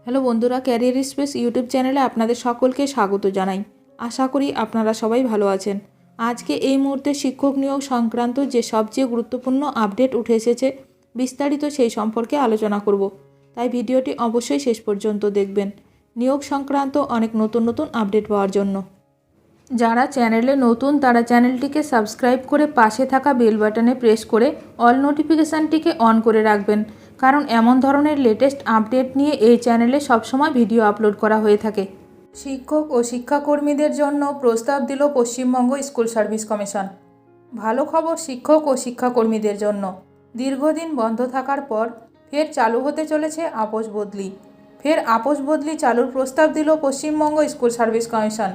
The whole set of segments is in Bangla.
হ্যালো বন্ধুরা, ক্যারিয়ার স্পেস ইউটিউব চ্যানেলে আপনাদের সকলকে স্বাগত জানাই। আশা করি আপনারা সবাই ভালো আছেন। আজকে এই মুহূর্তে শিক্ষক নিয়োগ সংক্রান্ত যে সবচেয়ে গুরুত্বপূর্ণ আপডেট উঠে এসেছে, বিস্তারিত সেই সম্পর্কে আলোচনা করব। তাই ভিডিওটি অবশ্যই শেষ পর্যন্ত দেখবেন নিয়োগ সংক্রান্ত অনেক নতুন নতুন আপডেট পাওয়ার জন্য। যারা চ্যানেলে নতুন তারা চ্যানেলটিকে সাবস্ক্রাইব করে পাশে থাকা বেল বাটনে প্রেস করে অল নোটিফিকেশানটিকে অন করে রাখবেন, কারণ এমন ধরনের লেটেস্ট আপডেট নিয়ে এই চ্যানেলে সবসময় ভিডিও আপলোড করা হয়ে থাকে। শিক্ষক ও শিক্ষাকর্মীদের জন্য প্রস্তাব দিল পশ্চিমবঙ্গ স্কুল সার্ভিস কমিশন। ভালো খবর শিক্ষক ও শিক্ষাকর্মীদের জন্য। দীর্ঘদিন বন্ধ থাকার পর ফের চালু হতে চলেছে আপোস বদলি। ফের আপোস বদলি চালুর প্রস্তাব দিল পশ্চিমবঙ্গ স্কুল সার্ভিস কমিশন।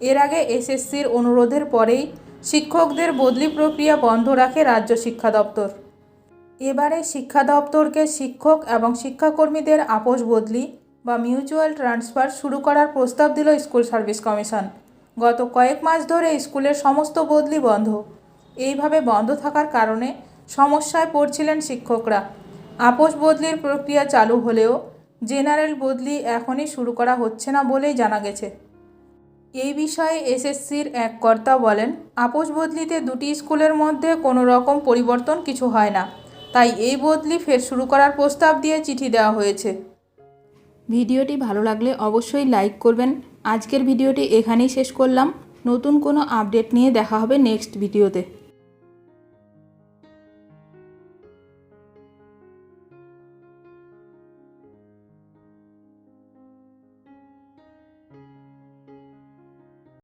এর আগে এসএসসির অনুরোধের পরেই শিক্ষকদের বদলি প্রক্রিয়া বন্ধ রাখে রাজ্য শিক্ষা দপ্তর। এবারে শিক্ষা দপ্তরকে শিক্ষক এবং শিক্ষাকর্মীদের আপোস বদলি বা মিউচুয়াল ট্রান্সফার শুরু করার প্রস্তাব দিল স্কুল সার্ভিস কমিশন। গত কয়েক মাস ধরে স্কুলের সমস্ত বদলি বন্ধ। এইভাবে বন্ধ থাকার কারণে সমস্যায় পড়ছিলেন শিক্ষকরা। আপোস বদলির প্রক্রিয়া চালু হলেও জেনারেল বদলি এখনই শুরু করা হচ্ছে না বলেই জানা গেছে। এই বিষয়ে এসএসসির এক কর্তা বলেন, আপোস বদলিতে দুটি স্কুলের মধ্যে কোনো রকম পরিবর্তন কিছু হয় না, তাই এই বদলি ফের শুরু করার প্রস্তাব দিয়ে চিঠি দেওয়া হয়েছে। ভিডিওটি ভালো লাগলে অবশ্যই লাইক করবেন। আজকের ভিডিওটি এখানেই শেষ করলাম। নতুন কোনো আপডেট নিয়ে দেখা হবে নেক্সট ভিডিওতে।